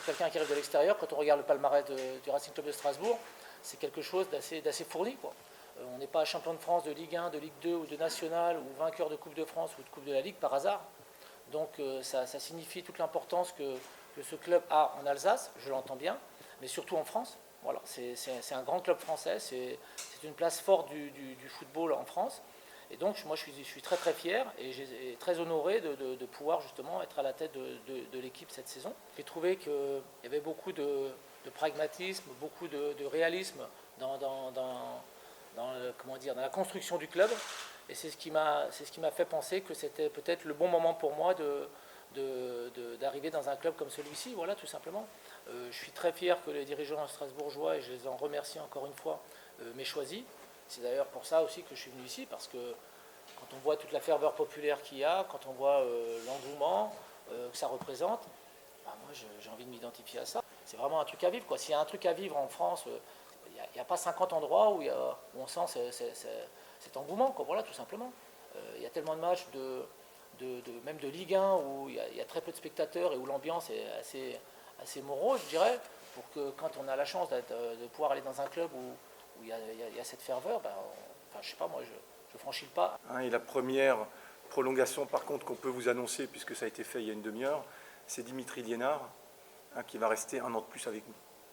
pour quelqu'un qui arrive de l'extérieur, quand on regarde le palmarès du Racing Club de Strasbourg, c'est quelque chose d'assez fourni, quoi. On n'est pas champion de France de Ligue 1, de Ligue 2 ou de National, ou vainqueur de Coupe de France ou de Coupe de la Ligue par hasard. Donc ça signifie toute l'importance que ce club a en Alsace, je l'entends bien, mais surtout en France. Voilà, c'est un grand club français, c'est une place forte du football en France. Et donc moi je suis très très fier et très honoré de pouvoir justement être à la tête de l'équipe cette saison. J'ai trouvé qu'il y avait beaucoup de pragmatisme, beaucoup de réalisme dans la construction du club. Et c'est ce qui m'a fait penser que c'était peut-être le bon moment pour moi d'arriver dans un club comme celui-ci, voilà, tout simplement. Je suis très fier que les dirigeants strasbourgeois, et je les en remercie encore une fois, m'aient choisi. C'est d'ailleurs pour ça aussi que je suis venu ici, parce que quand on voit toute la ferveur populaire qu'il y a, quand on voit l'engouement que ça représente, bah moi j'ai envie de m'identifier à ça. C'est vraiment un truc à vivre, quoi. S'il y a un truc à vivre en France, il n'y a pas 50 endroits où on sent cet engouement, quoi. Voilà, tout simplement. Il y a tellement de matchs même de Ligue 1 où il y a très peu de spectateurs et où l'ambiance est assez morose, je dirais, pour que quand on a la chance de pouvoir aller dans un club où il y a cette ferveur, enfin, je sais pas, moi je franchis le pas. Et la première prolongation par contre qu'on peut vous annoncer, puisque ça a été fait il y a une demi-heure, c'est Dimitri Liénard, qui va rester un an de plus avec nous.